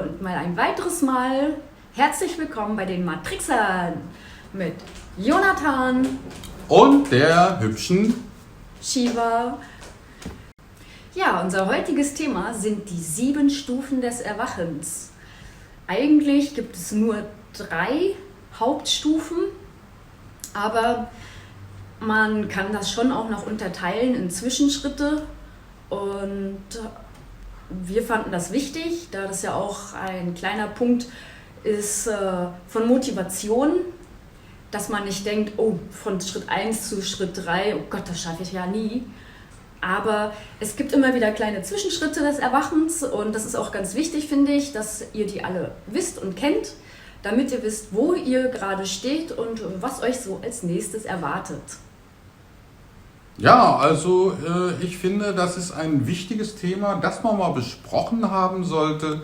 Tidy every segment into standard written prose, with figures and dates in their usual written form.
und mal ein weiteres Mal herzlich willkommen bei den Matrixern mit Jonathan und der hübschen Shiva. Ja, unser heutiges Thema sind die 7 Stufen des Erwachens. Eigentlich gibt es nur 3 Hauptstufen, aber man kann das schon auch noch unterteilen in Zwischenschritte und wir fanden das wichtig, da das ja auch ein kleiner Punkt ist von Motivation, dass man nicht denkt, oh, von Schritt 1 zu Schritt 3, oh Gott, das schaffe ich ja nie. Aber es gibt immer wieder kleine Zwischenschritte des Erwachens und das ist auch ganz wichtig, finde ich, dass ihr die alle wisst und kennt, damit ihr wisst, wo ihr gerade steht und was euch so als nächstes erwartet. Ja, also ich finde, das ist ein wichtiges Thema, das man mal besprochen haben sollte,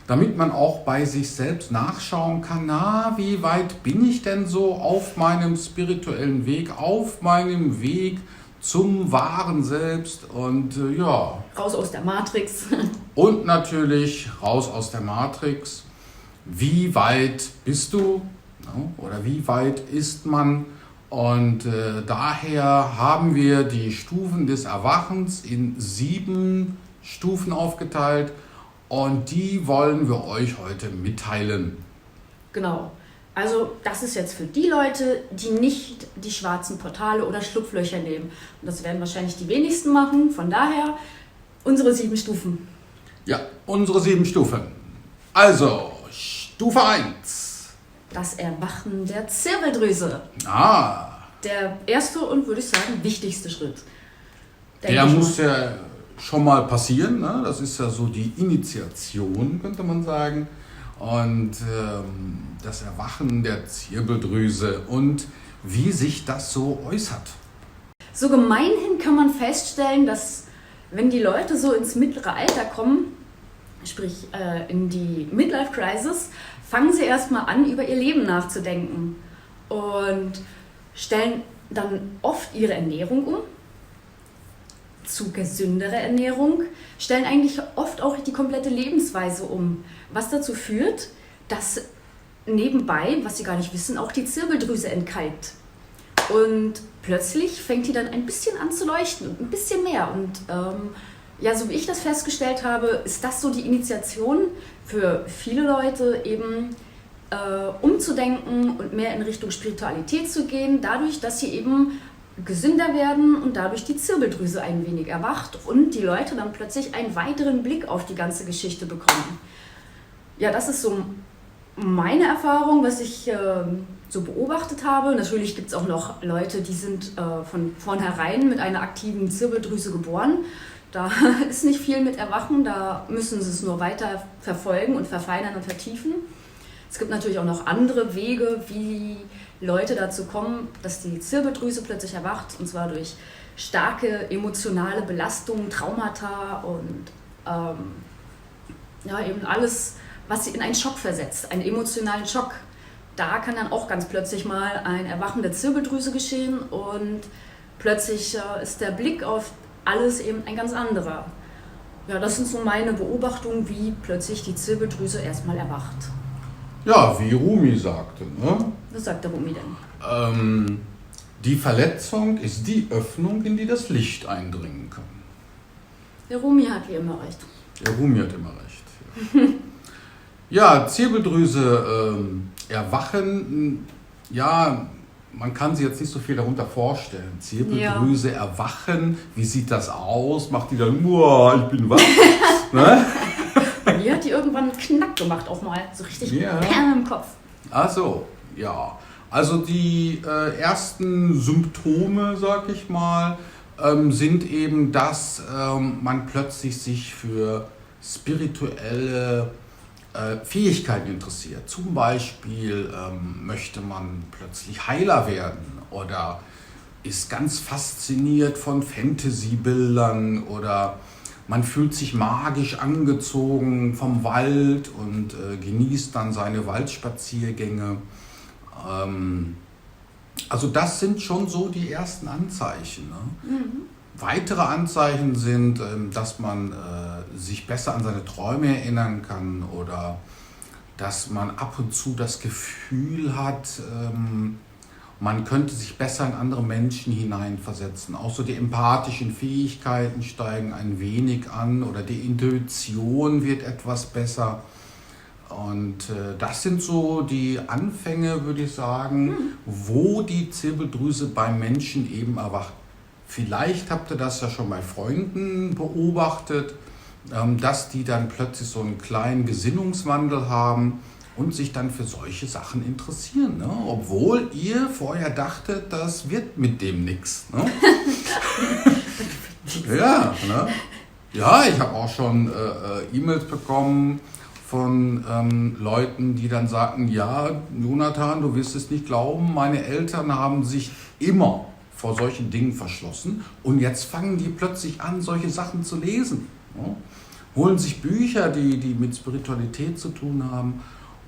damit man auch bei sich selbst nachschauen kann, wie weit bin ich denn so auf meinem spirituellen Weg, auf meinem Weg zum wahren Selbst und ja. Raus aus der Matrix. Und natürlich raus aus der Matrix. Wie weit bist du oder wie weit ist man? Und daher haben wir die Stufen des Erwachens in 7 Stufen aufgeteilt und die wollen wir euch heute mitteilen. Genau. Also das ist jetzt für die Leute, die nicht die schwarzen Portale oder Schlupflöcher nehmen. Und das werden wahrscheinlich die wenigsten machen. Von daher unsere 7 Stufen. Ja, unsere 7 Stufen. Also, Stufe 1. Das Erwachen der Zirbeldrüse. Der erste und, würde ich sagen, wichtigste Schritt. Der muss ja schon mal passieren. Ne? Das ist ja so die Initiation, könnte man sagen. Und das Erwachen der Zirbeldrüse und wie sich das so äußert. So gemeinhin kann man feststellen, dass wenn die Leute so ins mittlere Alter kommen, sprich in die Midlife-Crisis, fangen sie erstmal an, über ihr Leben nachzudenken und stellen dann oft ihre Ernährung um zu gesündere Ernährung, stellen eigentlich oft auch die komplette Lebensweise um, was dazu führt, dass nebenbei, was sie gar nicht wissen, auch die Zirbeldrüse entkalkt. Und plötzlich fängt die dann ein bisschen an zu leuchten, ein bisschen mehr. Und ja, so wie ich das festgestellt habe, ist das so die Initiation für viele Leute eben umzudenken und mehr in Richtung Spiritualität zu gehen, dadurch, dass sie eben gesünder werden und dadurch die Zirbeldrüse ein wenig erwacht und die Leute dann plötzlich einen weiteren Blick auf die ganze Geschichte bekommen. Ja, das ist so meine Erfahrung, was ich so beobachtet habe. Natürlich gibt es auch noch Leute, die sind von vornherein mit einer aktiven Zirbeldrüse geboren. Da ist nicht viel mit Erwachen, da müssen sie es nur weiter verfolgen und verfeinern und vertiefen. Es gibt natürlich auch noch andere Wege, wie Leute dazu kommen, dass die Zirbeldrüse plötzlich erwacht, und zwar durch starke emotionale Belastungen, Traumata und ja, eben alles, was sie in einen Schock versetzt, einen emotionalen Schock. Da kann dann auch ganz plötzlich mal ein Erwachen der Zirbeldrüse geschehen und plötzlich ist der Blick auf alles eben ein ganz anderer. Ja, das sind so meine Beobachtungen, wie plötzlich die Zirbeldrüse erstmal erwacht. Ja, wie Rumi sagte. Ne? Was sagt der Rumi denn? Die Verletzung ist die Öffnung, in die das Licht eindringen kann. Der Rumi hat wie immer recht. Der Rumi hat immer recht. Ja, Zirbeldrüse erwachen, ja, man kann sich jetzt nicht so viel darunter vorstellen. Zirbeldrüse erwachen, wie sieht das aus? Macht die dann, ich bin wach? Ne? Bei mir hat die irgendwann einen Knack gemacht, auch mal so richtig im Kopf. Ach so, ja. Also die ersten Symptome, sag ich mal, sind eben, dass man plötzlich sich für spirituelle Fähigkeiten interessiert. Zum Beispiel möchte man plötzlich Heiler werden oder ist ganz fasziniert von Fantasy-Bildern oder man fühlt sich magisch angezogen vom Wald und genießt dann seine Waldspaziergänge. Also das sind schon so die ersten Anzeichen. Ne? Weitere Anzeichen sind, dass man sich besser an seine Träume erinnern kann oder dass man ab und zu das Gefühl hat, man könnte sich besser in andere Menschen hineinversetzen. Auch so die empathischen Fähigkeiten steigen ein wenig an oder die Intuition wird etwas besser. Und das sind so die Anfänge, würde ich sagen, wo die Zirbeldrüse beim Menschen eben erwacht. Vielleicht habt ihr das ja schon bei Freunden beobachtet, dass die dann plötzlich so einen kleinen Gesinnungswandel haben und sich dann für solche Sachen interessieren, ne? Obwohl ihr vorher dachtet, das wird mit dem nichts. Ne? Ja, ne? Ja, ich habe auch schon E-Mails bekommen von Leuten, die dann sagten, ja, Jonathan, du wirst es nicht glauben, meine Eltern haben sich immer vor solchen Dingen verschlossen und jetzt fangen die plötzlich an, solche Sachen zu lesen. Ne? Holen sich Bücher, die mit Spiritualität zu tun haben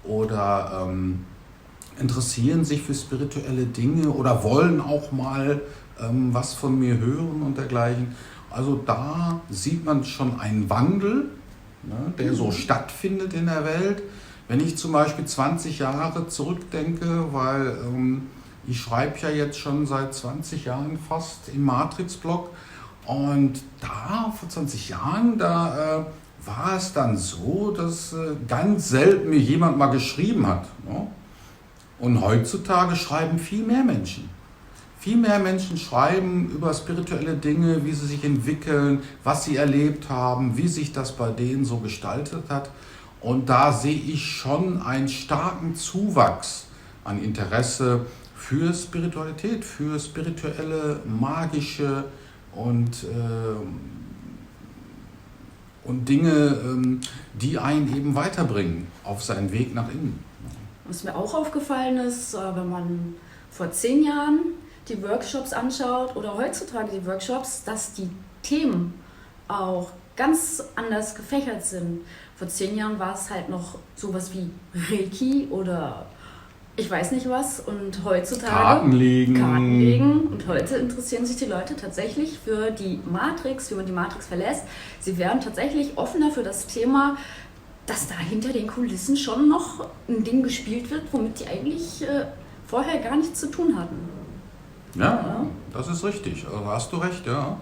oder interessieren sich für spirituelle Dinge oder wollen auch mal was von mir hören und dergleichen. Also da sieht man schon einen Wandel, ne, der so stattfindet in der Welt. Wenn ich zum Beispiel 20 Jahre zurückdenke, weil ich schreibe ja jetzt schon seit 20 Jahren fast im Matrix-Blog und da vor 20 Jahren, da war es dann so, dass ganz selten mir jemand mal geschrieben hat. Ne? Und heutzutage schreiben viel mehr Menschen. Viel mehr Menschen schreiben über spirituelle Dinge, wie sie sich entwickeln, was sie erlebt haben, wie sich das bei denen so gestaltet hat. Und da sehe ich schon einen starken Zuwachs an Interesse für Spiritualität, für spirituelle, magische und Dinge, die einen eben weiterbringen auf seinen Weg nach innen. Was mir auch aufgefallen ist, wenn man vor 10 Jahren die Workshops anschaut oder heutzutage die Workshops, dass die Themen auch ganz anders gefächert sind. Vor 10 Jahren war es halt noch sowas wie Reiki oder ich weiß nicht was und heutzutage Karten legen. Und heute interessieren sich die Leute tatsächlich für die Matrix, wie man die Matrix verlässt. Sie werden tatsächlich offener für das Thema, dass da hinter den Kulissen schon noch ein Ding gespielt wird, womit die eigentlich vorher gar nichts zu tun hatten. Ja, das ist richtig, also hast du recht, ja.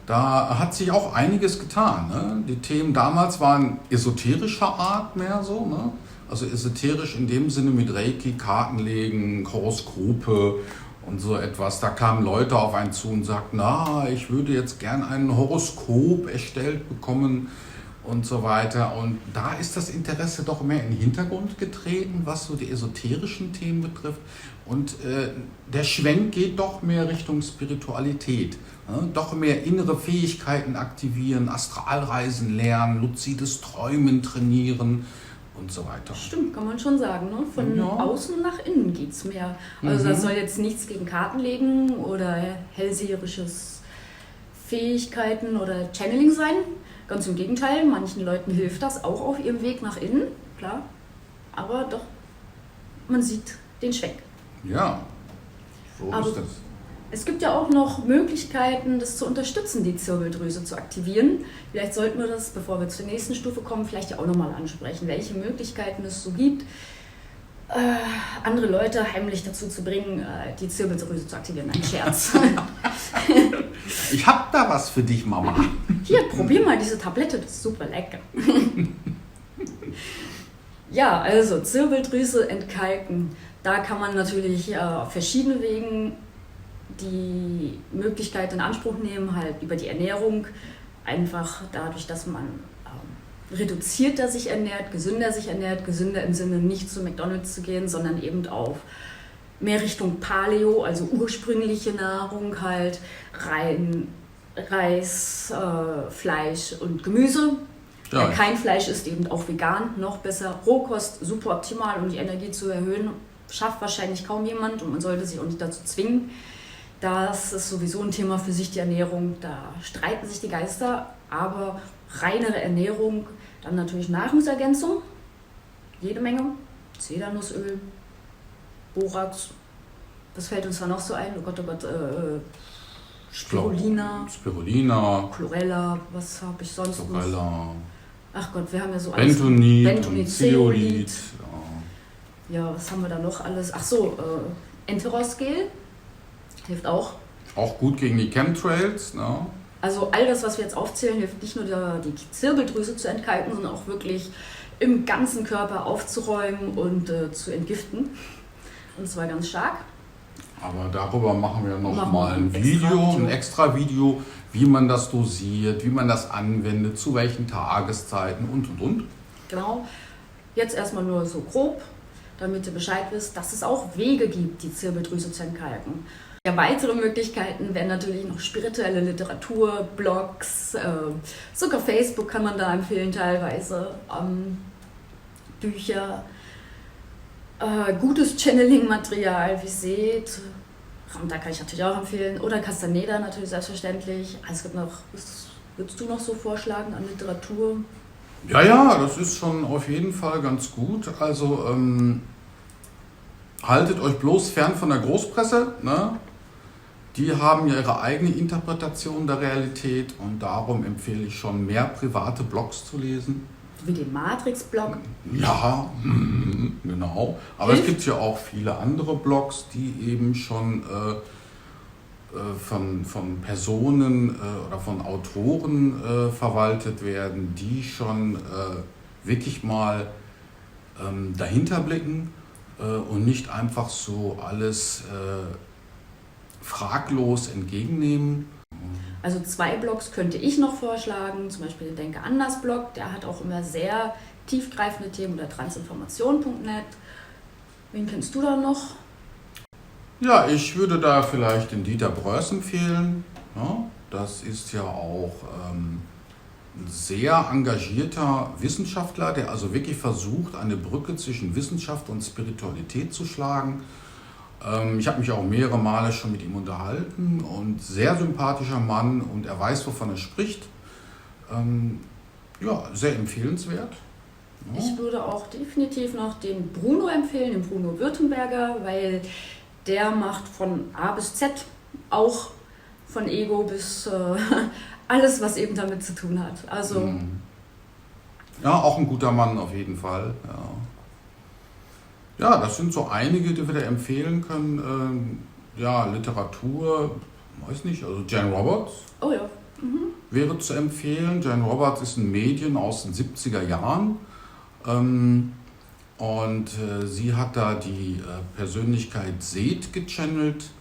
Da hat sich auch einiges getan. Ne? Die Themen damals waren esoterischer Art mehr so, ne? Also esoterisch in dem Sinne mit Reiki, Kartenlegen, Horoskope und so etwas. Da kamen Leute auf einen zu und sagten, na, ich würde jetzt gern ein Horoskop erstellt bekommen und so weiter. Und da ist das Interesse doch mehr in den Hintergrund getreten, was so die esoterischen Themen betrifft. Und der Schwenk geht doch mehr Richtung Spiritualität. Ne? Doch mehr innere Fähigkeiten aktivieren, Astralreisen lernen, luzides Träumen trainieren und so weiter. Stimmt, kann man schon sagen. Ne? Von außen nach innen geht es mehr. Also das soll jetzt nichts gegen Kartenlegen oder hellseherisches Fähigkeiten oder Channeling sein. Ganz im Gegenteil, manchen Leuten hilft das auch auf ihrem Weg nach innen, klar. Aber doch, man sieht den Schwenk. Ja, so ist es. Es gibt ja auch noch Möglichkeiten, das zu unterstützen, die Zirbeldrüse zu aktivieren. Vielleicht sollten wir das, bevor wir zur nächsten Stufe kommen, vielleicht ja auch nochmal ansprechen, welche Möglichkeiten es so gibt, andere Leute heimlich dazu zu bringen, die Zirbeldrüse zu aktivieren. Ein Scherz. Ich hab da was für dich, Mama. Hier, probier mal diese Tablette, das ist super lecker. Ja, also Zirbeldrüse entkalken. Da kann man natürlich auf verschiedene Wegen die Möglichkeit in Anspruch nehmen, halt über die Ernährung, einfach dadurch, dass man reduzierter sich ernährt, gesünder im Sinne nicht zu McDonald's zu gehen, sondern eben auf mehr Richtung Paleo, also ursprüngliche Nahrung halt, rein Reis, Fleisch und Gemüse. Ja. Wer kein Fleisch isst, eben auch vegan, noch besser. Rohkost, super optimal, um die Energie zu erhöhen. Schafft wahrscheinlich kaum jemand und man sollte sich auch nicht dazu zwingen. Das ist sowieso ein Thema für sich, die Ernährung. Da streiten sich die Geister, aber reinere Ernährung, dann natürlich Nahrungsergänzung, jede Menge. Zedernussöl, Borax, was fällt uns da noch so ein? Oh Gott, Spirulina, Chlorella, was habe ich sonst noch? Ach Gott, wir haben ja so alles. Bentonit, Zeolit. Ja, was haben wir da noch alles? Ach so, Enterosgel hilft auch. Auch gut gegen die Chemtrails, ne? Also all das, was wir jetzt aufzählen, hilft nicht nur die Zirbeldrüse zu entkalken, sondern auch wirklich im ganzen Körper aufzuräumen und zu entgiften. Und zwar ganz stark. Aber darüber machen wir noch mal ein extra Video, wie man das dosiert, wie man das anwendet, zu welchen Tageszeiten und. Genau. Jetzt erstmal nur so grob, damit ihr Bescheid wisst, dass es auch Wege gibt, die Zirbeldrüse zu entkalken. Ja, weitere Möglichkeiten wären natürlich noch spirituelle Literatur, Blogs, sogar Facebook kann man da empfehlen teilweise, Bücher, gutes Channeling-Material, wie seht, Ramda kann ich natürlich auch empfehlen, oder Castaneda natürlich selbstverständlich. Es gibt noch, was würdest du noch so vorschlagen an Literatur? Ja, das ist schon auf jeden Fall ganz gut. Also haltet euch bloß fern von der Großpresse, ne? Die haben ja ihre eigene Interpretation der Realität und darum empfehle ich schon, mehr private Blogs zu lesen. Wie den Matrix-Blog? Ja, genau. Aber es gibt ja auch viele andere Blogs, die eben schon von Personen oder von Autoren verwaltet werden, die schon wirklich mal dahinter blicken und nicht einfach so alles fraglos entgegennehmen. Also 2 Blogs könnte ich noch vorschlagen, zum Beispiel den Denke anders Blog, der hat auch immer sehr tiefgreifende Themen, oder transinformation.net. Wen kennst du da noch? Ja, ich würde da vielleicht den Dieter Bröss empfehlen. Ja, das ist ja auch ein sehr engagierter Wissenschaftler, der also wirklich versucht, eine Brücke zwischen Wissenschaft und Spiritualität zu schlagen. Ich habe mich auch mehrere Male schon mit ihm unterhalten und sehr sympathischer Mann und er weiß, wovon er spricht. Ja, sehr empfehlenswert. Ja. Ich würde auch definitiv noch den Bruno empfehlen, den Bruno Württemberger, weil der macht von A bis Z, auch von Ego bis alles, was eben damit zu tun hat. Also ja, auch ein guter Mann auf jeden Fall. Ja, das sind so einige, die wir da empfehlen können. Ja, Literatur, weiß nicht, also Jane Roberts wäre zu empfehlen. Jane Roberts ist ein Medium aus den 70er Jahren und sie hat da die Persönlichkeit Seth gechannelt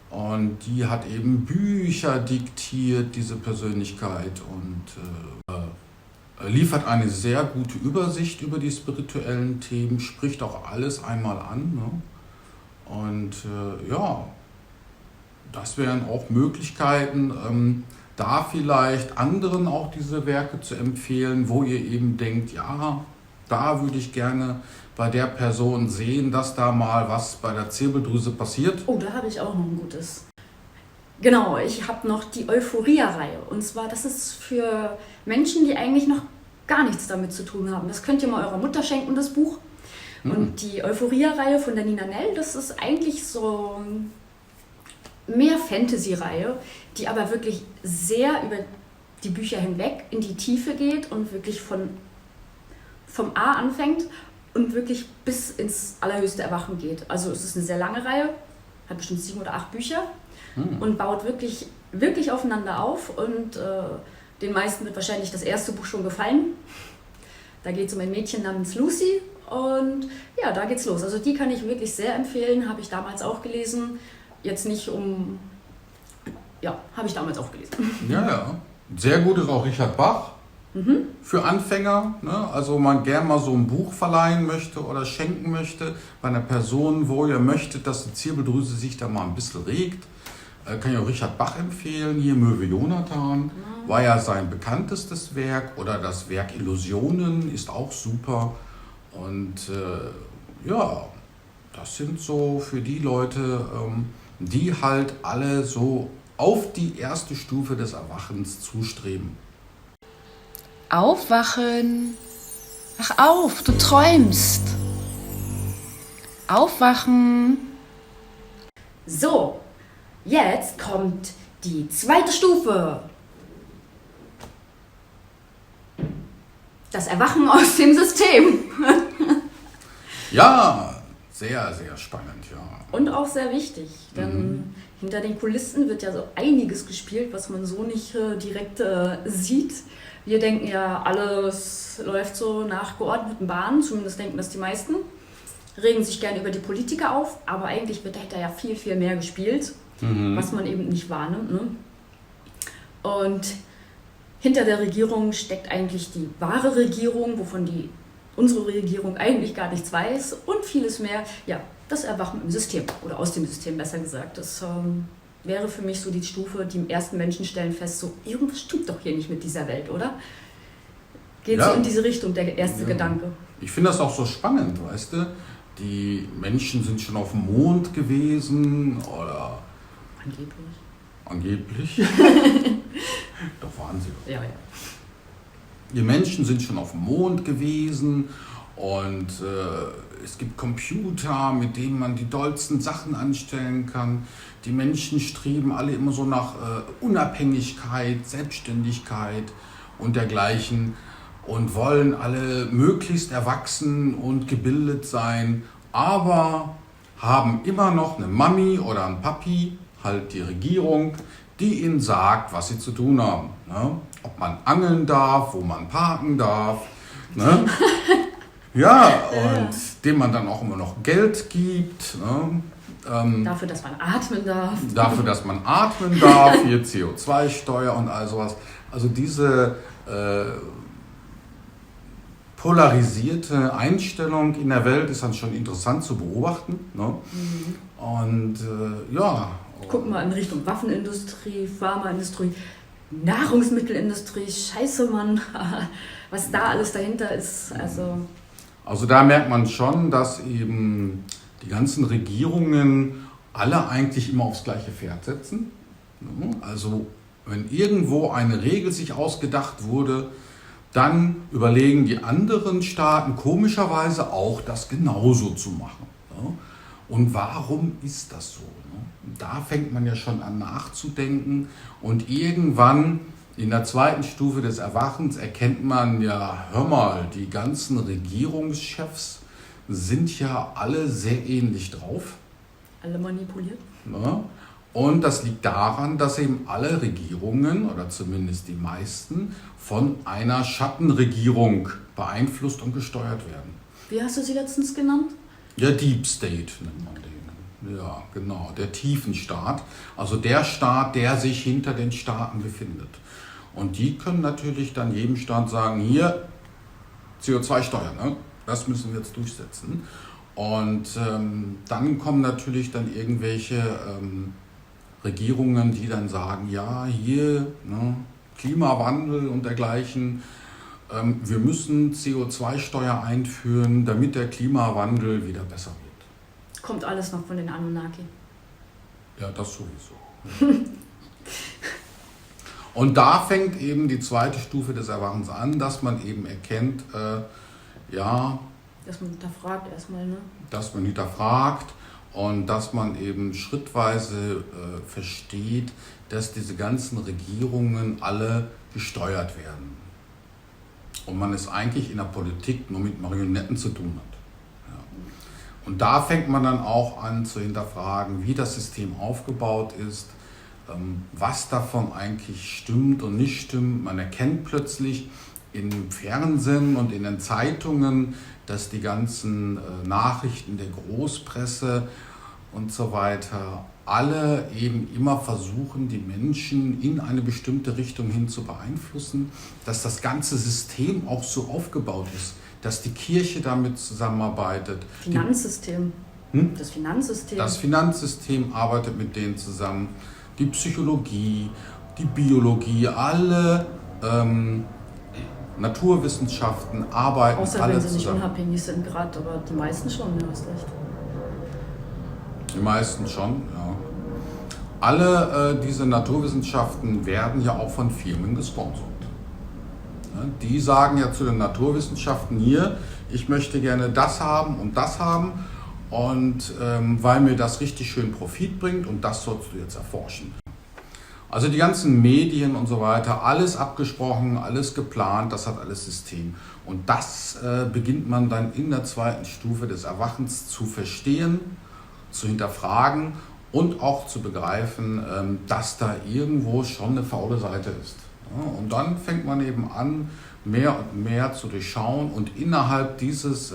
und die hat eben Bücher diktiert, diese Persönlichkeit, und liefert eine sehr gute Übersicht über die spirituellen Themen, spricht auch alles einmal an. Ne? Und ja, das wären auch Möglichkeiten, da vielleicht anderen auch diese Werke zu empfehlen, wo ihr eben denkt, ja, da würde ich gerne bei der Person sehen, dass da mal was bei der Zirbeldrüse passiert. Oh, da habe ich auch noch ein gutes. Genau, ich habe noch die Euphoria-Reihe. Und zwar, das ist für Menschen, die eigentlich noch gar nichts damit zu tun haben. Das könnt ihr mal eurer Mutter schenken, das Buch. Und die Euphoria-Reihe von der Nina Nell, das ist eigentlich so mehr Fantasy-Reihe, die aber wirklich sehr über die Bücher hinweg in die Tiefe geht und wirklich vom A anfängt und wirklich bis ins allerhöchste Erwachen geht. Also es ist eine sehr lange Reihe, hat bestimmt 7 oder 8 Bücher und baut wirklich, wirklich aufeinander auf, und den meisten wird wahrscheinlich das erste Buch schon gefallen. Da geht es um ein Mädchen namens Lucy und ja, da geht's los. Also die kann ich wirklich sehr empfehlen, habe ich damals auch gelesen. Jetzt nicht habe ich damals auch gelesen. Ja. Sehr gut ist auch Richard Bach. Für Anfänger, ne? Also man gerne mal so ein Buch verleihen möchte oder schenken möchte bei einer Person, wo ihr möchtet, dass die Zirbeldrüse sich da mal ein bisschen regt, kann ich auch Richard Bach empfehlen. Hier Möwe Jonathan war ja sein bekanntestes Werk, oder das Werk Illusionen ist auch super. Und ja, das sind so für die Leute, die halt alle so auf die erste Stufe des Erwachens zustreben. Aufwachen! Wach auf, du träumst! Aufwachen! So, jetzt kommt Die zweite Stufe. Das Erwachen aus dem System. Ja, sehr, sehr spannend, ja. Und auch sehr wichtig, denn hinter den Kulissen wird ja so einiges gespielt, was man so nicht direkt sieht. Wir denken ja, alles läuft so nach geordneten Bahnen, zumindest denken das die meisten. Regen sich gerne über die Politiker auf, aber eigentlich wird dahinter ja viel, viel mehr gespielt, was man eben nicht wahrnimmt. Ne? Und hinter der Regierung steckt eigentlich die wahre Regierung, wovon unsere Regierung eigentlich gar nichts weiß und vieles mehr. Ja, das Erwachen im System oder aus dem System besser gesagt. Das wäre für mich so die Stufe, die ersten Menschen stellen fest, so irgendwas stimmt doch hier nicht mit dieser Welt, oder? Geht so in diese Richtung, der erste Gedanke. Ich finde das auch so spannend, weißt du? Die Menschen sind schon auf dem Mond gewesen oder... Angeblich. Doch waren sie. Ja. Die Menschen sind schon auf dem Mond gewesen und es gibt Computer, mit denen man die dollsten Sachen anstellen kann. Die Menschen streben alle immer so nach Unabhängigkeit, Selbstständigkeit und dergleichen und wollen alle möglichst erwachsen und gebildet sein, aber haben immer noch eine Mami oder einen Papi, halt die Regierung, die ihnen sagt, was sie zu tun haben. Ne? Ob man angeln darf, wo man parken darf. Ne? Ja, und dem man dann auch immer noch Geld gibt. Ne? Dafür, dass man atmen darf. Dafür, dass man atmen darf, hier CO2-Steuer und all sowas. Also diese polarisierte Einstellung in der Welt ist dann schon interessant zu beobachten. Ne? Und Guck mal in Richtung Waffenindustrie, Pharmaindustrie, Nahrungsmittelindustrie, scheiße Mann, was da alles dahinter ist. Also da merkt man schon, dass eben die ganzen Regierungen alle eigentlich immer aufs gleiche Pferd setzen. Also wenn irgendwo eine Regel sich ausgedacht wurde, dann überlegen die anderen Staaten komischerweise auch, das genauso zu machen. Und warum ist das so? Da fängt man ja schon an nachzudenken und irgendwann in der zweiten Stufe des Erwachens erkennt man ja, hör mal, die ganzen Regierungschefs sind ja alle sehr ähnlich drauf. Alle manipuliert. Ja. Und das liegt daran, dass eben alle Regierungen oder zumindest die meisten von einer Schattenregierung beeinflusst und gesteuert werden. Wie hast du sie letztens genannt? Ja, Deep State nennt man den. Ja, genau, der Tiefenstaat. Also der Staat, der sich hinter den Staaten befindet. Und die können natürlich dann jedem Staat sagen, hier, CO2-Steuer, ne? Das müssen wir jetzt durchsetzen. Und dann kommen natürlich dann irgendwelche Regierungen, die dann sagen, ja, hier, ne, Klimawandel und dergleichen, wir müssen CO2-Steuer einführen, damit der Klimawandel wieder besser wird. Kommt alles noch von den Anunnaki. Ja, das sowieso. Und da fängt eben die zweite Stufe des Erwachens an, dass man eben erkennt, dass man hinterfragt erstmal, ne? Dass man hinterfragt und dass man eben schrittweise versteht, dass diese ganzen Regierungen alle gesteuert werden. Und man es eigentlich in der Politik nur mit Marionetten zu tun hat. Ja. Und da fängt man dann auch an zu hinterfragen, wie das System aufgebaut ist, was davon eigentlich stimmt und nicht stimmt. Man erkennt plötzlich im Fernsehen und in den Zeitungen, dass die ganzen Nachrichten der Großpresse und so weiter alle eben immer versuchen, die Menschen in eine bestimmte Richtung hin zu beeinflussen, dass das ganze System auch so aufgebaut ist, dass die Kirche damit zusammenarbeitet. Finanzsystem. Das Finanzsystem. Das Finanzsystem arbeitet mit denen zusammen. Die Psychologie, die Biologie, alle Naturwissenschaften arbeiten außer alle wenn sie nicht zusammen. unabhängig sind gerade, aber die meisten schon, ja, hast recht. Die meisten schon, ja. Alle diese Naturwissenschaften werden ja auch von Firmen gesponsert. Ja, die sagen ja zu den Naturwissenschaften hier, ich möchte gerne das haben und weil mir das richtig schön Profit bringt und das sollst du jetzt erforschen. Also die ganzen Medien und so weiter, alles abgesprochen, alles geplant, das hat alles System. Und das beginnt man dann in der zweiten Stufe des Erwachens zu verstehen, zu hinterfragen und auch zu begreifen, dass da irgendwo schon eine faule Seite ist. Ja, und dann fängt man eben an, mehr und mehr zu durchschauen und innerhalb dieses,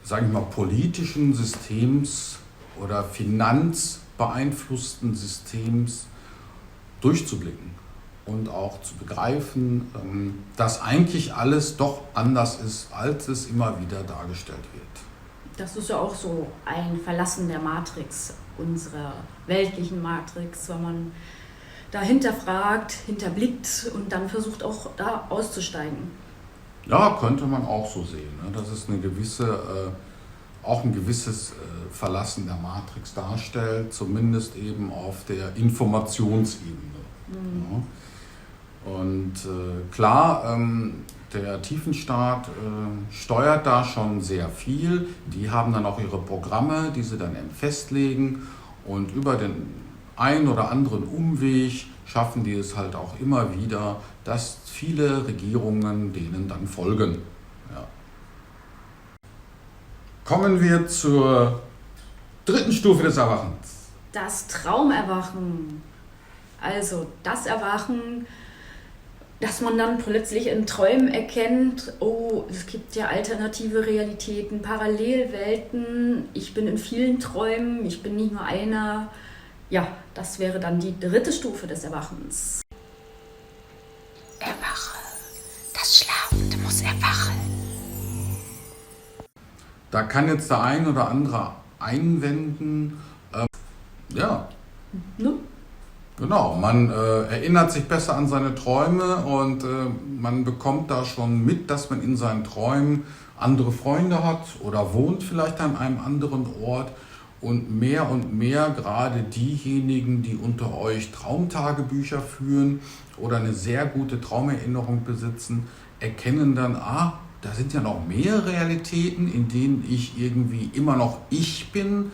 sage ich mal, politischen Systems oder finanzbeeinflussten Systems durchzublicken und auch zu begreifen, dass eigentlich alles doch anders ist, als es immer wieder dargestellt wird. Das ist ja auch so ein Verlassen der Matrix, unserer weltlichen Matrix, wenn man dahinter fragt, hinterblickt und dann versucht auch da auszusteigen. Ja, könnte man auch so sehen. Dass es eine gewisse, auch ein gewisses Verlassen der Matrix darstellt, zumindest eben auf der Informationsebene. Ja. Und klar, der Tiefenstaat steuert da schon sehr viel. Die haben dann auch ihre Programme, die sie dann eben festlegen. Und über den einen oder anderen Umweg schaffen die es halt auch immer wieder, dass viele Regierungen denen dann folgen. Ja. Kommen wir zur dritten Stufe des Erwachens. Das Traumerwachen. Also das Erwachen, dass man dann plötzlich in Träumen erkennt, oh, es gibt ja alternative Realitäten, Parallelwelten, ich bin in vielen Träumen, ich bin nicht nur einer. Ja, das wäre dann die dritte Stufe des Erwachens. Erwache. Das Schlafende muss erwachen. Da kann jetzt der ein oder andere einwenden, ja, genau, man erinnert sich besser an seine Träume und man bekommt da schon mit, dass man in seinen Träumen andere Freunde hat oder wohnt vielleicht an einem anderen Ort. Und mehr gerade diejenigen, die unter euch Traumtagebücher führen oder eine sehr gute Traumerinnerung besitzen, erkennen dann, da sind ja noch mehr Realitäten, in denen ich irgendwie immer noch ich bin,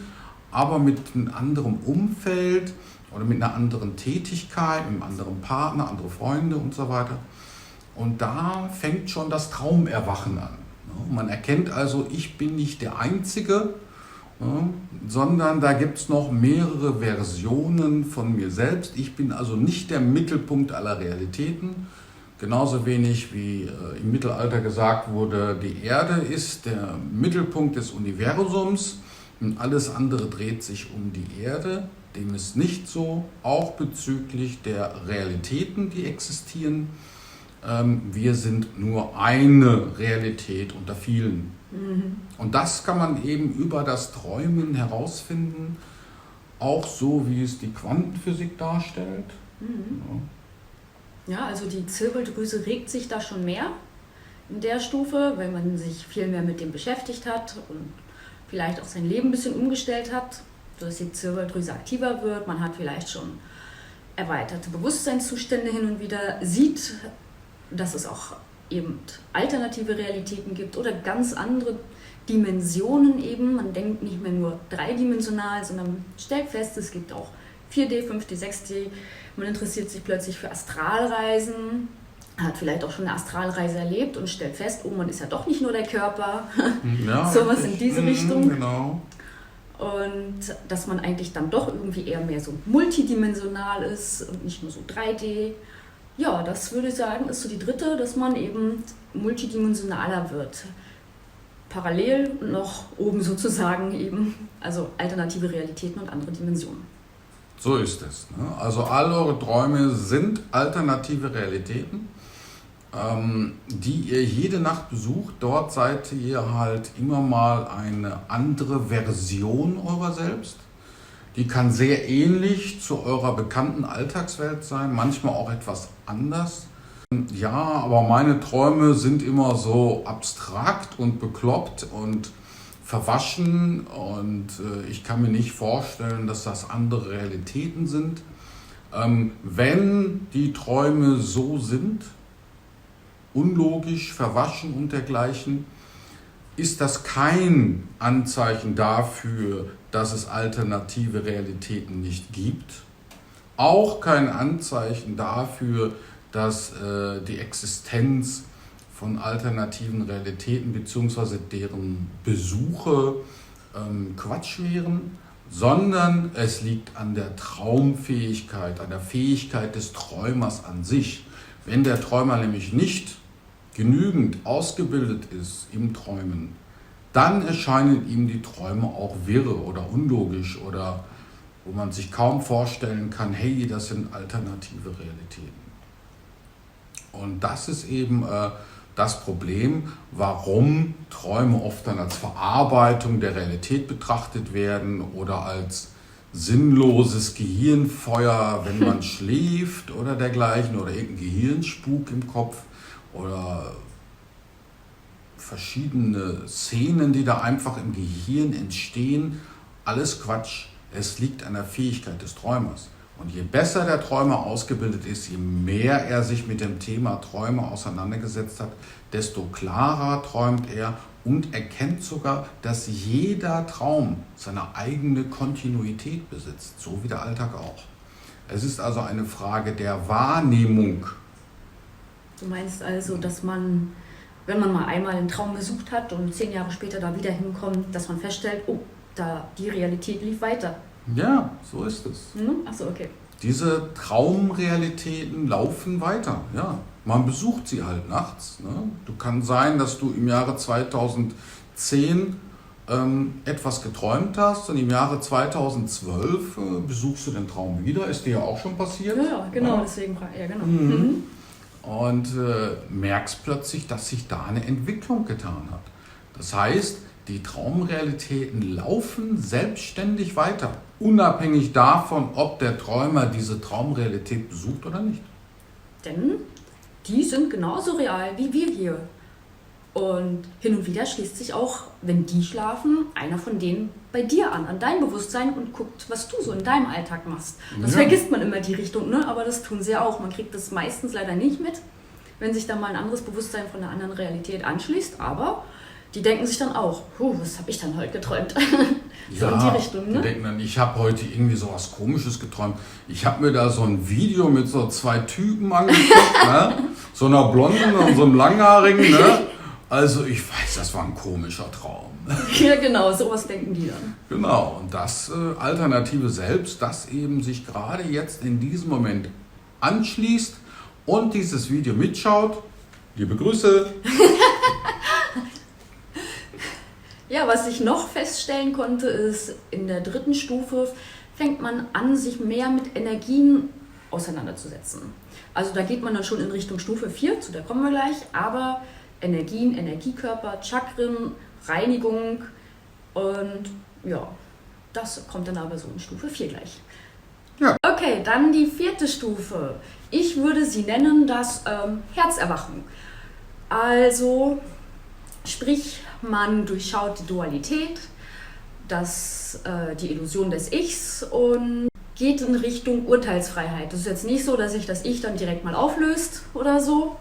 aber mit einem anderen Umfeld oder mit einer anderen Tätigkeit, mit einem anderen Partner, andere Freunde und so weiter. Und da fängt schon das Traumerwachen an. Man erkennt also, ich bin nicht der Einzige, sondern da gibt es noch mehrere Versionen von mir selbst. Ich bin also nicht der Mittelpunkt aller Realitäten. Genauso wenig wie im Mittelalter gesagt wurde, die Erde ist der Mittelpunkt des Universums und alles andere dreht sich um die Erde. Dem ist nicht so, auch bezüglich der Realitäten, die existieren. Wir sind nur eine Realität unter vielen. Und das kann man eben über das Träumen herausfinden, auch so wie es die Quantenphysik darstellt. Ja, also die Zirbeldrüse regt sich da schon mehr in der Stufe, weil man sich viel mehr mit dem beschäftigt hat und vielleicht auch sein Leben ein bisschen umgestellt hat, sodass die Zirbeldrüse aktiver wird. Man hat vielleicht schon erweiterte Bewusstseinszustände hin und wieder, sieht, dass es auch eben alternative Realitäten gibt oder ganz andere Dimensionen eben. Man denkt nicht mehr nur dreidimensional, sondern stellt fest, es gibt auch 4D, 5D, 6D. Man interessiert sich plötzlich für Astralreisen, hat vielleicht auch schon eine Astralreise erlebt und stellt fest, oh, man ist ja doch nicht nur der Körper. Ja, sowas in diese Richtung. Genau. Und dass man eigentlich dann doch irgendwie eher mehr so multidimensional ist und nicht nur so 3D. Ja, das würde ich sagen, ist so die dritte, dass man eben multidimensionaler wird. Parallel noch oben sozusagen eben, also alternative Realitäten und andere Dimensionen. So ist es. Also all eure Träume sind alternative Realitäten, die ihr jede Nacht besucht. Dort seid ihr halt immer mal eine andere Version eurer selbst. Die kann sehr ähnlich zu eurer bekannten Alltagswelt sein, manchmal auch etwas anders. Ja, aber meine Träume sind immer so abstrakt und bekloppt und verwaschen und ich kann mir nicht vorstellen, dass das andere Realitäten sind. Wenn die Träume so sind, unlogisch, verwaschen und dergleichen, ist das kein Anzeichen dafür, dass es alternative Realitäten nicht gibt. auch kein Anzeichen dafür, dass die Existenz von alternativen Realitäten bzw. deren Besuche Quatsch wären, sondern es liegt an der Traumfähigkeit, an der Fähigkeit des Träumers an sich. Wenn der Träumer nämlich nicht genügend ausgebildet ist im Träumen, dann erscheinen ihm die Träume auch wirre oder unlogisch oder wo man sich kaum vorstellen kann, hey, das sind alternative Realitäten. Und das ist eben das Problem, warum Träume oft dann als Verarbeitung der Realität betrachtet werden oder als sinnloses Gehirnfeuer, wenn man schläft oder dergleichen oder irgendein Gehirnspuk im Kopf oder verschiedene Szenen, die da einfach im Gehirn entstehen. Alles Quatsch. Es liegt an der Fähigkeit des Träumers. Und je besser der Träumer ausgebildet ist, je mehr er sich mit dem Thema Träume auseinandergesetzt hat, desto klarer träumt er und erkennt sogar, dass jeder Traum seine eigene Kontinuität besitzt, so wie der Alltag auch. Es ist also eine Frage der Wahrnehmung. Du meinst also, dass man, wenn man mal einmal einen Traum gesucht hat und 10 Jahre später da wieder hinkommt, dass man feststellt, oh, die Realität lief weiter. Ja, so ist es. Achso, okay. Diese Traumrealitäten laufen weiter, ja. Man besucht sie halt nachts. Ne? Du kann sein, dass du im Jahre 2010 etwas geträumt hast und im Jahre 2012 besuchst du den Traum wieder. Ist dir ja auch schon passiert? Ja, genau, ja. Deswegen, ja, genau. Mhm. Und merkst plötzlich, dass sich da eine Entwicklung getan hat. Das heißt, die Traumrealitäten laufen selbstständig weiter, unabhängig davon, ob der Träumer diese Traumrealität besucht oder nicht. Denn die sind genauso real wie wir hier. Und hin und wieder schließt sich auch, wenn die schlafen, einer von denen bei dir an dein Bewusstsein und guckt, was du so in deinem Alltag machst. Das vergisst man immer die Richtung, ne? Aber das tun sie ja auch. Man kriegt das meistens leider nicht mit, wenn sich da mal ein anderes Bewusstsein von einer anderen Realität anschließt. Aber die denken sich dann auch, was habe ich dann heute geträumt? So ja, in die Richtung, ne? Die denken dann, ich habe heute irgendwie so was Komisches geträumt. Ich habe mir da so ein Video mit so 2 Typen angeguckt, ne? So einer Blonden und so einem Langhaarigen. Ne? Also ich weiß, das war ein komischer Traum. Ja, genau, sowas denken die dann. Genau, und das alternative Selbst, das eben sich gerade jetzt in diesem Moment anschließt und dieses Video mitschaut. Liebe Grüße. Ja, was ich noch feststellen konnte, ist, in der 3. Stufe fängt man an, sich mehr mit Energien auseinanderzusetzen. Also da geht man dann schon in Richtung Stufe 4, zu der kommen wir gleich, aber Energien, Energiekörper, Chakren, Reinigung und ja, das kommt dann aber so in Stufe 4 gleich. Ja. Okay, dann die 4. Stufe. Ich würde sie nennen das Herzerwachen. Also, sprich, man durchschaut die Dualität, die Illusion des Ichs und geht in Richtung Urteilsfreiheit. Das ist jetzt nicht so, dass sich das Ich dann direkt mal auflöst oder so,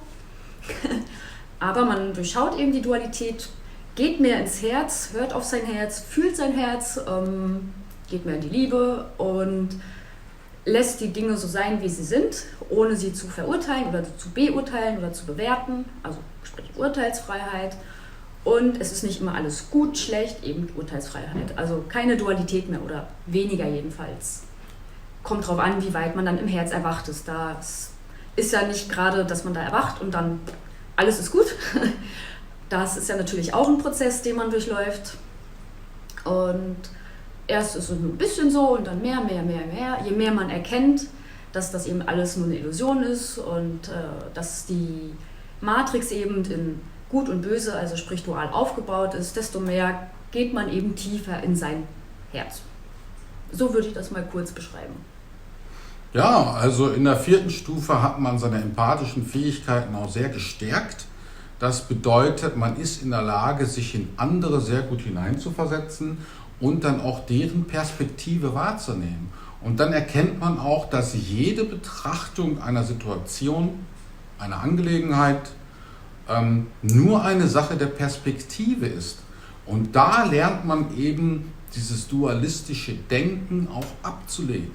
aber man durchschaut eben die Dualität, geht mehr ins Herz, hört auf sein Herz, fühlt sein Herz, geht mehr in die Liebe und lässt die Dinge so sein, wie sie sind, ohne sie zu verurteilen oder zu beurteilen oder zu bewerten, also sprich Urteilsfreiheit. Und es ist nicht immer alles gut, schlecht, eben Urteilsfreiheit. Also keine Dualität mehr oder weniger jedenfalls. Kommt drauf an, wie weit man dann im Herz erwacht ist. Das ist ja nicht gerade, dass man da erwacht und dann alles ist gut. Das ist ja natürlich auch ein Prozess, den man durchläuft. Und erst ist es ein bisschen so und dann mehr. Je mehr man erkennt, dass das eben alles nur eine Illusion ist und dass die Matrix eben in Gut und Böse, also sprich dual aufgebaut ist, desto mehr geht man eben tiefer in sein Herz. So würde ich das mal kurz beschreiben. Ja, also in der 4. Stufe hat man seine empathischen Fähigkeiten auch sehr gestärkt. Das bedeutet, man ist in der Lage, sich in andere sehr gut hineinzuversetzen und dann auch deren Perspektive wahrzunehmen. Und dann erkennt man auch, dass jede Betrachtung einer Situation, einer Angelegenheit, nur eine Sache der Perspektive ist. Und da lernt man eben dieses dualistische Denken auch abzulegen.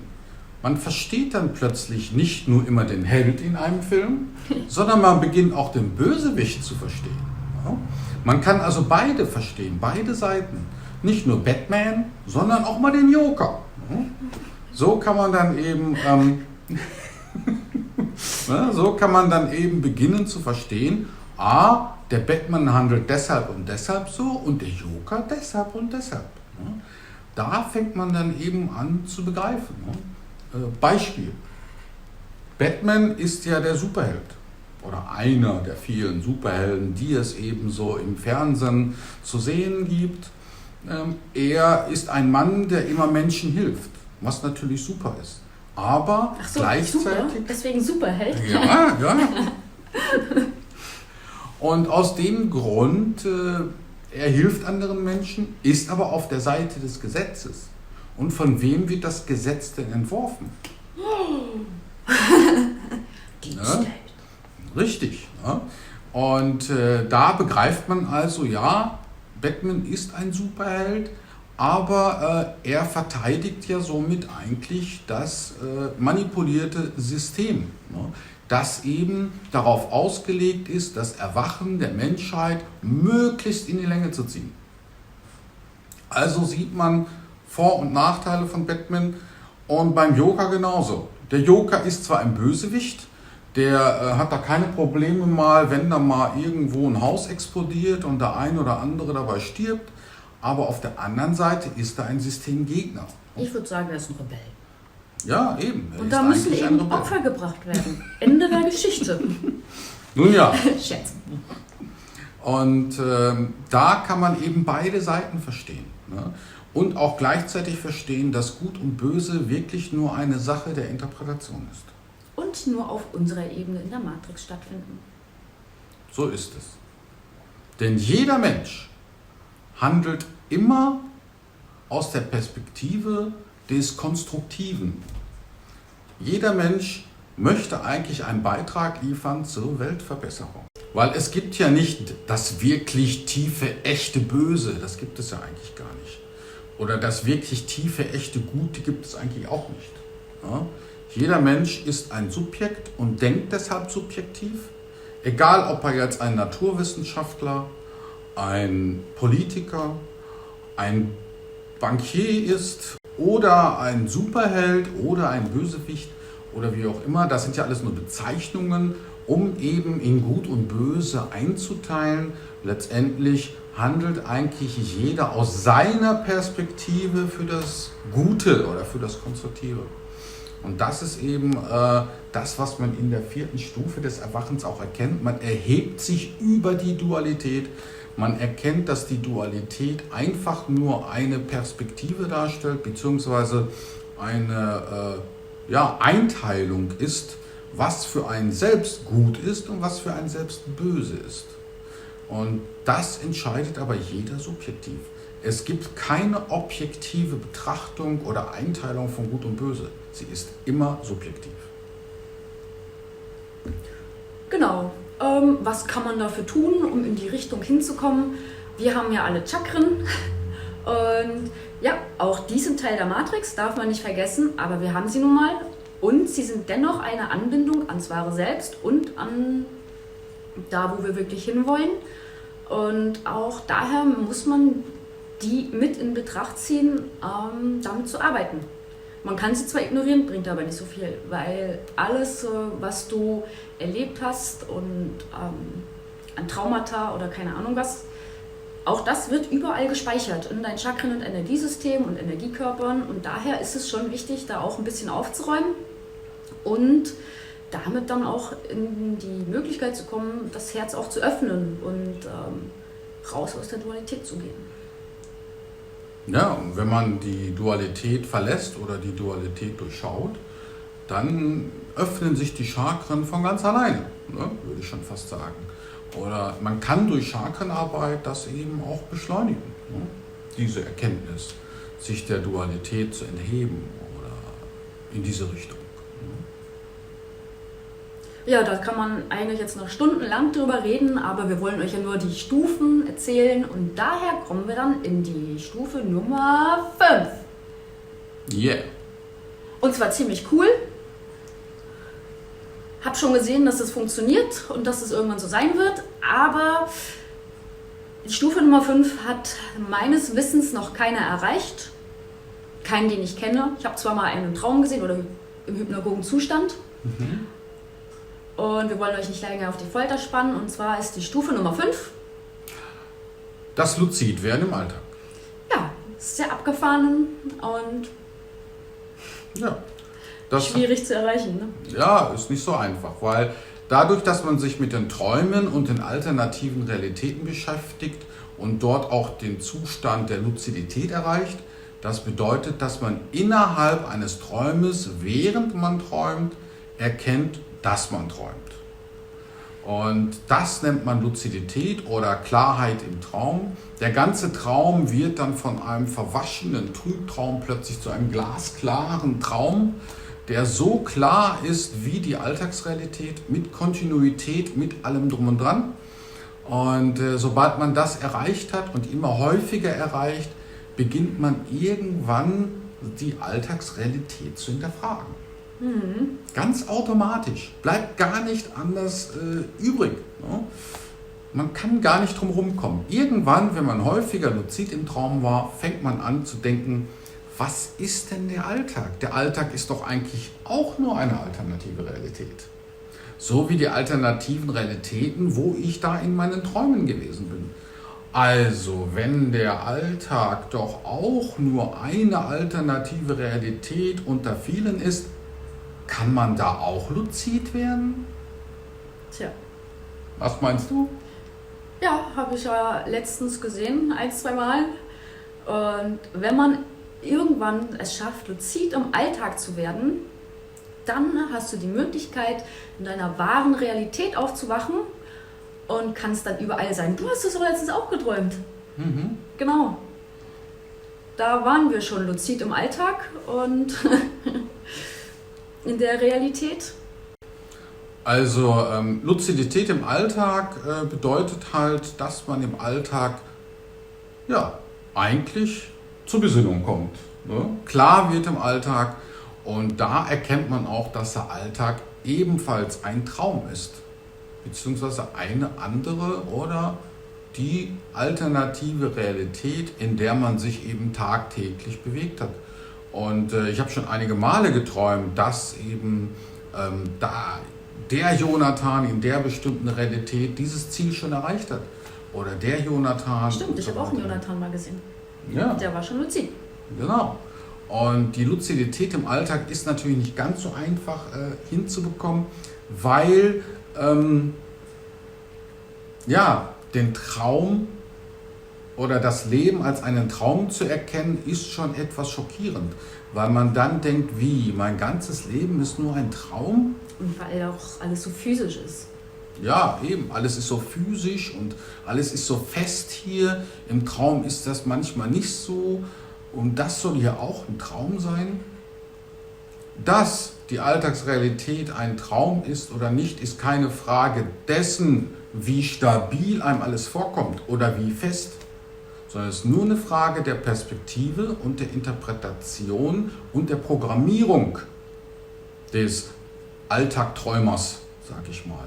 Man versteht dann plötzlich nicht nur immer den Held in einem Film, sondern man beginnt auch den Bösewicht zu verstehen. Ja? Man kann also beide verstehen, beide Seiten. Nicht nur Batman, sondern auch mal den Joker. Ja? So kann man dann eben so kann man dann eben beginnen zu verstehen, der Batman handelt deshalb und deshalb so und der Joker deshalb und deshalb. Da fängt man dann eben an zu begreifen. Beispiel. Batman ist ja der Superheld oder einer der vielen Superhelden, die es eben so im Fernsehen zu sehen gibt. Er ist ein Mann, der immer Menschen hilft, was natürlich super ist. Aber ach so, gleichzeitig... Super. Deswegen Superheld? Ja. Und aus dem Grund, er hilft anderen Menschen, ist aber auf der Seite des Gesetzes. Und von wem wird das Gesetz denn entworfen? Ja? Richtig. Ja? Und da begreift man also, ja, Batman ist ein Superheld, aber er verteidigt ja somit eigentlich das manipulierte System, ne? Das eben darauf ausgelegt ist, das Erwachen der Menschheit möglichst in die Länge zu ziehen. Also sieht man Vor- und Nachteile von Batman und beim Joker genauso. Der Joker ist zwar ein Bösewicht, der hat da keine Probleme mal, wenn da mal irgendwo ein Haus explodiert und der ein oder andere dabei stirbt, aber auf der anderen Seite ist er ein Systemgegner. Ich würde sagen, er ist ein Rebell. Ja, eben. Und da müssen eben Opfer gebracht werden. Ende der Geschichte. Nun ja. Schätzen. Und da kann man eben beide Seiten verstehen. Ne? Und auch gleichzeitig verstehen, dass Gut und Böse wirklich nur eine Sache der Interpretation ist. Und nur auf unserer Ebene in der Matrix stattfinden. So ist es. Denn jeder Mensch handelt immer aus der Perspektive des Konstruktiven. Jeder Mensch möchte eigentlich einen Beitrag liefern zur Weltverbesserung. Weil es gibt ja nicht das wirklich tiefe, echte Böse, das gibt es ja eigentlich gar nicht. Oder das wirklich tiefe, echte Gute gibt es eigentlich auch nicht. Ja? Jeder Mensch ist ein Subjekt und denkt deshalb subjektiv. Egal, ob er jetzt ein Naturwissenschaftler, ein Politiker, ein Bankier ist oder ein Superheld oder ein Bösewicht oder wie auch immer. Das sind ja alles nur Bezeichnungen, um eben in Gut und Böse einzuteilen. Letztendlich handelt eigentlich jeder aus seiner Perspektive für das Gute oder für das Konstruktive. Und das ist eben das, was man in der 4. Stufe des Erwachens auch erkennt. Man erhebt sich über die Dualität. Man erkennt, dass die Dualität einfach nur eine Perspektive darstellt, beziehungsweise eine Einteilung ist, was für einen selbst gut ist und was für einen selbst böse ist. Und das entscheidet aber jeder subjektiv. Es gibt keine objektive Betrachtung oder Einteilung von Gut und Böse. Sie ist immer subjektiv. Genau. Was kann man dafür tun, um in die Richtung hinzukommen? Wir haben ja alle Chakren und ja, auch die sind Teil der Matrix, darf man nicht vergessen, aber wir haben sie nun mal und sie sind dennoch eine Anbindung ans wahre Selbst und an da, wo wir wirklich hinwollen. Und auch daher muss man die mit in Betracht ziehen, damit zu arbeiten. Man kann sie zwar ignorieren, bringt aber nicht so viel, weil alles, was du erlebt hast und an Traumata oder keine Ahnung was, auch das wird überall gespeichert in deinen Chakren und Energiesystem und Energiekörpern und daher ist es schon wichtig, da auch ein bisschen aufzuräumen und damit dann auch in die Möglichkeit zu kommen, das Herz auch zu öffnen und raus aus der Dualität zu gehen. Ja, und wenn man die Dualität verlässt oder die Dualität durchschaut, dann öffnen sich die Chakren von ganz alleine, ne, würde ich schon fast sagen. Oder man kann durch Chakrenarbeit das eben auch beschleunigen, ne, diese Erkenntnis, sich der Dualität zu entheben oder in diese Richtung. Ja, da kann man eigentlich jetzt noch stundenlang drüber reden, aber wir wollen euch ja nur die Stufen erzählen und daher kommen wir dann in die Stufe Nummer 5. Yeah. Und zwar ziemlich cool. Hab schon gesehen, dass es funktioniert und dass es irgendwann so sein wird, aber die Stufe Nummer 5 hat meines Wissens noch keiner erreicht. Keinen, den ich kenne. Ich habe zwar mal einen im Traum gesehen oder im hypnagogen Zustand. Und wir wollen euch nicht länger auf die Folter spannen. Und zwar ist die Stufe Nummer 5. Das Luzidwerden im Alltag. Ja, ist sehr abgefahren und Ja. Das, schwierig zu erreichen. Ne? ja, ist nicht so einfach, weil dadurch, dass man sich mit den Träumen und den alternativen Realitäten beschäftigt und dort auch den Zustand der Luzidität erreicht, das bedeutet, dass man innerhalb eines Träumes, während man träumt, erkennt, dass man träumt. Und das nennt man Luzidität oder Klarheit im Traum. Der ganze Traum wird dann von einem verwaschenen Trübtraum plötzlich zu einem glasklaren Traum, der so klar ist wie die Alltagsrealität, mit Kontinuität, mit allem drum und dran. Und sobald man das erreicht hat und immer häufiger erreicht, beginnt man irgendwann die Alltagsrealität zu hinterfragen. Ganz automatisch, bleibt gar nicht anders übrig. Ne? Man kann gar nicht drum rumkommen. Irgendwann, wenn man häufiger luzid im Traum war, fängt man an zu denken, was ist denn der Alltag? Der Alltag ist doch eigentlich auch nur eine alternative Realität. So wie die alternativen Realitäten, wo ich da in meinen Träumen gewesen bin. Also, wenn der Alltag doch auch nur eine alternative Realität unter vielen ist, kann man da auch luzid werden? Tja. Was meinst du? Ja, habe ich ja letztens gesehen, 1-2 Mal. Und wenn man irgendwann es schafft, luzid im Alltag zu werden, dann hast du die Möglichkeit, in deiner wahren Realität aufzuwachen und kannst dann überall sein. Du hast es doch letztens auch geträumt. Genau. Da waren wir schon luzid im Alltag und in der Realität. Also Luzidität im Alltag bedeutet halt, dass man im Alltag ja eigentlich zur Besinnung kommt. Ne? Klar wird im Alltag und da erkennt man auch, dass der Alltag ebenfalls ein Traum ist. Beziehungsweise eine andere oder die alternative Realität, in der man sich eben tagtäglich bewegt hat. Und ich habe schon einige Male geträumt, dass eben da der Jonathan in der bestimmten Realität dieses Ziel schon erreicht hat. Oder der Jonathan. Stimmt, ich habe auch einen Jonathan mal gesehen. Ja. Der war schon luzid. Genau. Und die Luzidität im Alltag ist natürlich nicht ganz so einfach hinzubekommen, weil den Traum oder das Leben als einen Traum zu erkennen, ist schon etwas schockierend, weil man dann denkt, wie, mein ganzes Leben ist nur ein Traum? Und weil auch alles so physisch ist. Ja, eben, alles ist so physisch und alles ist so fest hier. Im Traum ist das manchmal nicht so und das soll hier auch ein Traum sein. Dass die Alltagsrealität ein Traum ist oder nicht, ist keine Frage dessen, wie stabil einem alles vorkommt oder wie fest, sondern es ist nur eine Frage der Perspektive und der Interpretation und der Programmierung des Alltagträumers, sag ich mal.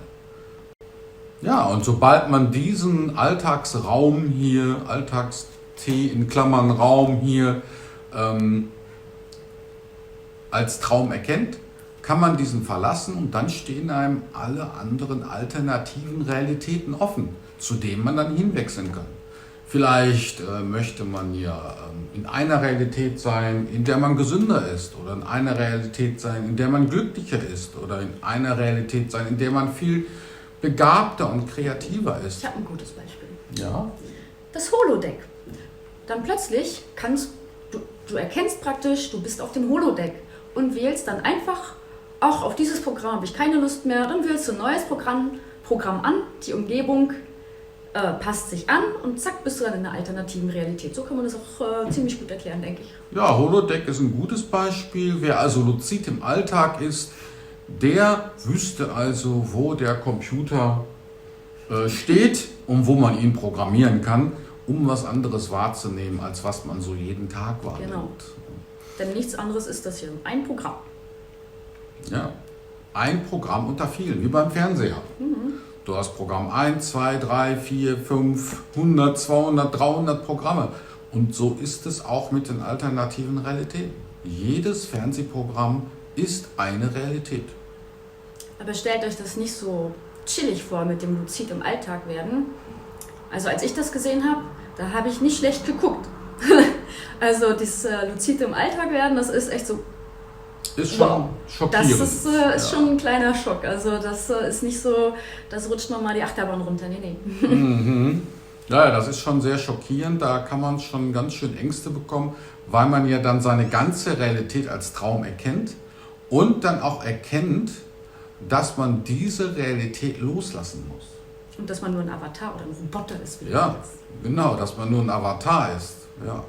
Ja, und sobald man diesen Alltagsraum hier, Alltagstee in Klammern Raum hier, als Traum erkennt, kann man diesen verlassen und dann stehen einem alle anderen alternativen Realitäten offen, zu denen man dann hinwechseln kann. Vielleicht möchte man ja in einer Realität sein, in der man gesünder ist, oder in einer Realität sein, in der man glücklicher ist, oder in einer Realität sein, in der man viel begabter und kreativer ist. Ich habe ein gutes Beispiel. Ja. Das Holodeck. Dann plötzlich du erkennst praktisch, du bist auf dem Holodeck und wählst dann einfach, auch auf dieses Programm habe ich keine Lust mehr, dann wählst du ein neues Programm an, die Umgebung passt sich an und zack, bist du dann in einer alternativen Realität. So kann man das auch ziemlich gut erklären, denke ich. Ja, Holodeck ist ein gutes Beispiel. Wer also luzid im Alltag ist, der wüsste also, wo der Computer steht und wo man ihn programmieren kann, um was anderes wahrzunehmen, als was man so jeden Tag wahrnimmt. Genau. Denn nichts anderes ist das hier. Ein Programm. Ja, ein Programm unter vielen, wie beim Fernseher. Du hast Programm 1, 2, 3, 4, 5, 100, 200, 300 Programme. Und so ist es auch mit den alternativen Realitäten. Jedes Fernsehprogramm ist eine Realität. Aber stellt euch das nicht so chillig vor mit dem Luzid im Alltag werden. Also als ich das gesehen habe, da habe ich nicht schlecht geguckt. Also das Luzid im Alltag werden, das ist echt so... Ist schon schockierend. Das ist schon ein kleiner Schock. Also das ist nicht so, das rutscht nochmal die Achterbahn runter. Nee. Mhm. Ja, das ist schon sehr schockierend. Da kann man schon ganz schön Ängste bekommen, weil man ja dann seine ganze Realität als Traum erkennt und dann auch erkennt, dass man diese Realität loslassen muss. Und dass man nur ein Avatar oder ein Roboter ist. Ja, genau, dass man nur ein Avatar ist. Ja.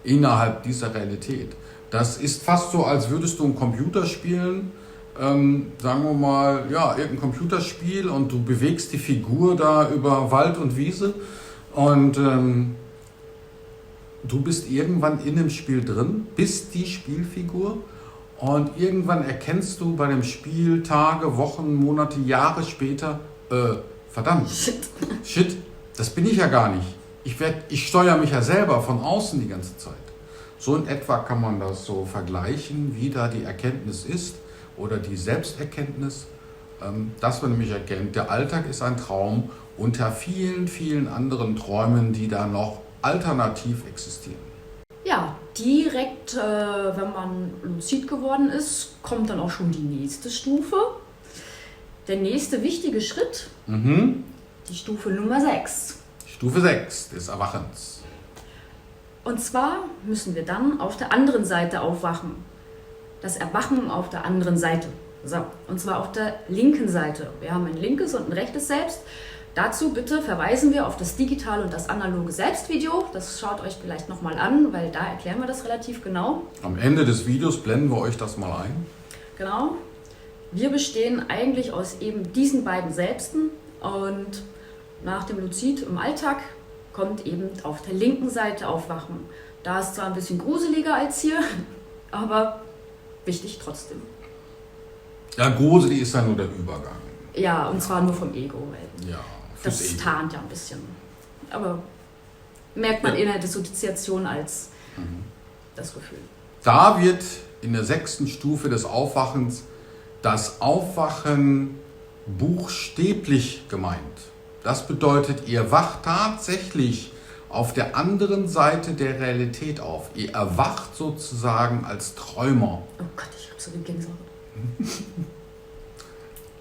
Innerhalb dieser Realität. Das ist fast so, als würdest du ein Computer spielen, sagen wir mal, ja, irgendein Computerspiel und du bewegst die Figur da über Wald und Wiese und du bist irgendwann in dem Spiel drin, bist die Spielfigur und irgendwann erkennst du bei dem Spiel Tage, Wochen, Monate, Jahre später, verdammt, Shit, das bin ich ja gar nicht. Ich steuere mich ja selber von außen die ganze Zeit. So in etwa kann man das so vergleichen, wie da die Erkenntnis ist oder die Selbsterkenntnis, dass man nämlich erkennt, der Alltag ist ein Traum unter vielen, vielen anderen Träumen, die da noch alternativ existieren. Ja, direkt, wenn man luzid geworden ist, kommt dann auch schon die nächste Stufe. Der nächste wichtige Schritt, die Stufe Nummer 6. Stufe 6 des Erwachens. Und zwar müssen wir dann auf der anderen Seite aufwachen. Das Erwachen auf der anderen Seite. So, und zwar auf der linken Seite. Wir haben ein linkes und ein rechtes Selbst. Dazu bitte verweisen wir auf das digitale und das analoge Selbstvideo. Das schaut euch vielleicht nochmal an, weil da erklären wir das relativ genau. Am Ende des Videos blenden wir euch das mal ein. Genau. Wir bestehen eigentlich aus eben diesen beiden Selbsten und nach dem Luzid im Alltag kommt eben auf der linken Seite Aufwachen. Da ist zwar ein bisschen gruseliger als hier, aber wichtig trotzdem. Ja, gruselig ist ja nur der Übergang. Ja, und zwar nur vom Ego. Weil Ja, das Ego. tarnt ja ein bisschen. Aber merkt man in der Dissoziation als das Gefühl. Da wird in der 6. Stufe des Aufwachens das Aufwachen buchstäblich gemeint. Das bedeutet, ihr wacht tatsächlich auf der anderen Seite der Realität auf. Ihr erwacht sozusagen als Träumer. Oh Gott, ich habe so eine Gänsehaut.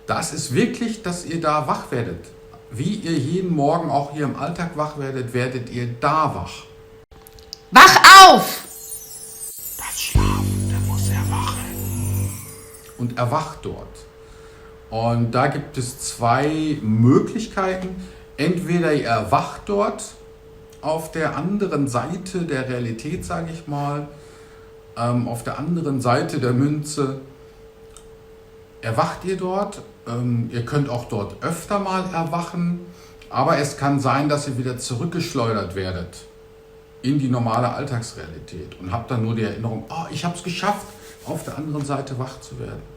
Das ist wirklich, dass ihr da wach werdet. Wie ihr jeden Morgen auch hier im Alltag wach werdet, werdet ihr da wach. Wach auf! Das Schlafende muss erwachen. Und erwacht dort. Und da gibt es 2 Möglichkeiten. Entweder ihr erwacht dort auf der anderen Seite der Realität, sage ich mal, auf der anderen Seite der Münze erwacht ihr dort. Ihr könnt auch dort öfter mal erwachen, aber es kann sein, dass ihr wieder zurückgeschleudert werdet in die normale Alltagsrealität und habt dann nur die Erinnerung, oh, ich habe es geschafft, auf der anderen Seite wach zu werden.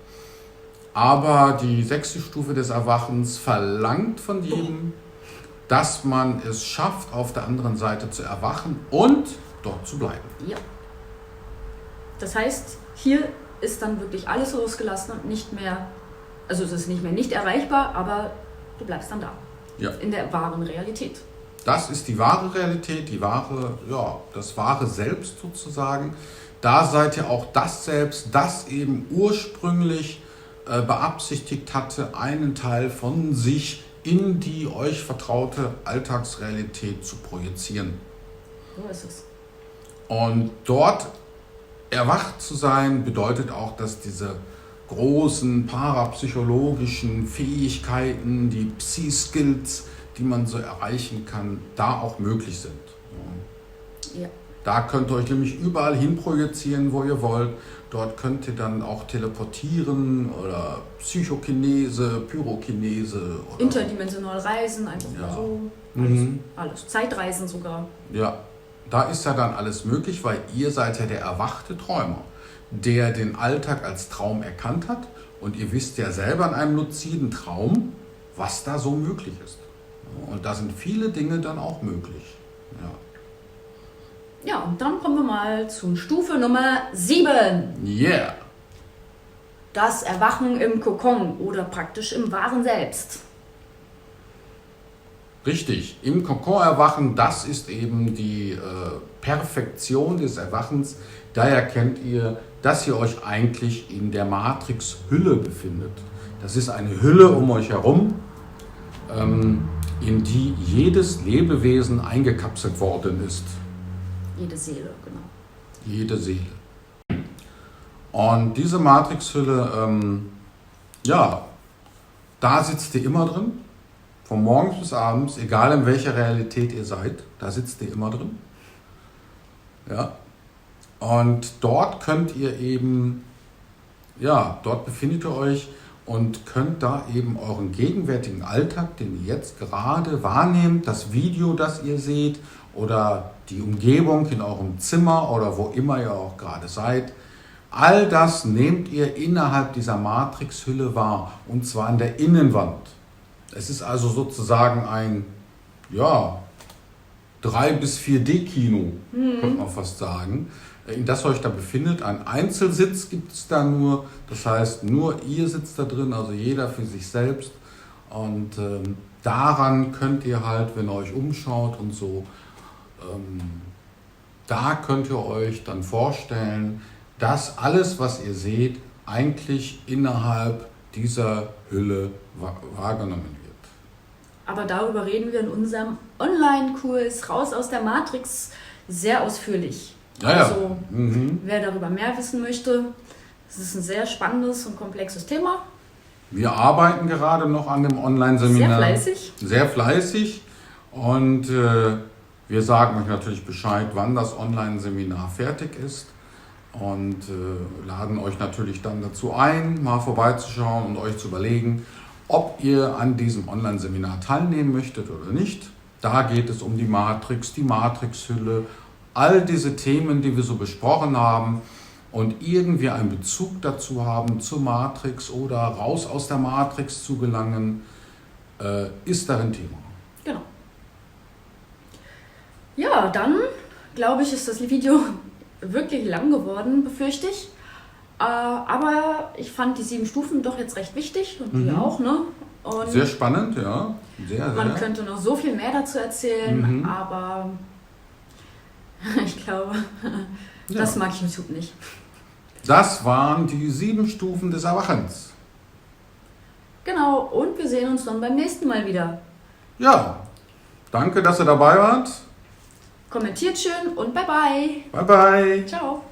Aber die 6. Stufe des Erwachens verlangt von jedem, dass man es schafft, auf der anderen Seite zu erwachen und dort zu bleiben. Ja. Das heißt, hier ist dann wirklich alles losgelassen und nicht mehr, also es ist nicht mehr nicht erreichbar, aber du bleibst dann da. Ja. In der wahren Realität. Das ist die wahre Realität, das wahre Selbst sozusagen. Da seid ihr auch das Selbst, das eben ursprünglich beabsichtigt hatte, einen Teil von sich in die euch vertraute Alltagsrealität zu projizieren. So ist es. Und dort erwacht zu sein, bedeutet auch, dass diese großen parapsychologischen Fähigkeiten, die Psi-Skills, die man so erreichen kann, da auch möglich sind. Ja. Da könnt ihr euch nämlich überall hin projizieren, wo ihr wollt. Dort könnt ihr dann auch teleportieren oder Psychokinese, Pyrokinese. Oder Interdimensional reisen, einfach mal so. Alles. Zeitreisen sogar. Ja, da ist ja dann alles möglich, weil ihr seid ja der erwachte Träumer. der den Alltag als Traum erkannt hat. Und ihr wisst ja selber in einem luziden Traum, was da so möglich ist. Und da sind viele Dinge dann auch möglich. Ja, Ja, und dann kommen wir mal zu Stufe Nummer 7. yeah. Das Erwachen im Kokon oder praktisch im wahren Selbst. Richtig, im Kokon erwachen, das ist eben die Perfektion des Erwachens. Da erkennt ihr, dass ihr euch eigentlich in der Matrix-Hülle befindet. Das ist eine Hülle um euch herum, in die jedes Lebewesen eingekapselt worden ist. Jede Seele, genau. Jede Seele. Und diese Matrix-Hülle, ja, da sitzt ihr immer drin. Von morgens bis abends, egal in welcher Realität ihr seid, da sitzt ihr immer drin. Ja. Und dort könnt ihr eben, ja, dort befindet ihr euch und könnt da eben euren gegenwärtigen Alltag, den ihr jetzt gerade wahrnehmt, das Video, das ihr seht oder die Umgebung in eurem Zimmer oder wo immer ihr auch gerade seid, all das nehmt ihr innerhalb dieser Matrix-Hülle wahr und zwar an der Innenwand. Es ist also sozusagen ein, ja, 3- bis 4D-Kino, könnte man fast sagen, in das ihr euch da befindet. Ein Einzelsitz gibt es da nur, das heißt, nur ihr sitzt da drin, also jeder für sich selbst. Und daran könnt ihr halt, wenn ihr euch umschaut und so, da könnt ihr euch dann vorstellen, dass alles, was ihr seht, eigentlich innerhalb dieser Hülle wahrgenommen wird. Aber darüber reden wir in unserem Online-Kurs Raus aus der Matrix sehr ausführlich. Ja, ja. Also, wer darüber mehr wissen möchte, es ist ein sehr spannendes und komplexes Thema. Wir arbeiten gerade noch an dem Online-Seminar. Sehr fleißig. Sehr fleißig. Und wir sagen euch natürlich Bescheid, wann das Online-Seminar fertig ist. Und laden euch natürlich dann dazu ein, mal vorbeizuschauen und euch zu überlegen, ob ihr an diesem Online-Seminar teilnehmen möchtet oder nicht. Da geht es um die Matrix, die Matrix-Hülle, all diese Themen, die wir so besprochen haben und irgendwie einen Bezug dazu haben zur Matrix oder raus aus der Matrix zu gelangen, ist darin Thema. Genau. Ja, dann glaube ich, ist das Video wirklich lang geworden, befürchte ich. Aber ich fand die 7 Stufen doch jetzt recht wichtig und ihr auch, ne? Und Sehr spannend, ja. Sehr, man sehr. könnte noch so viel mehr dazu erzählen, aber ich glaube, das mag YouTube nicht. Das waren die 7 Stufen des Erwachens. Genau, und wir sehen uns dann beim nächsten Mal wieder. Ja, danke, dass ihr dabei wart. Kommentiert schön und bye bye. Bye, bye. Ciao.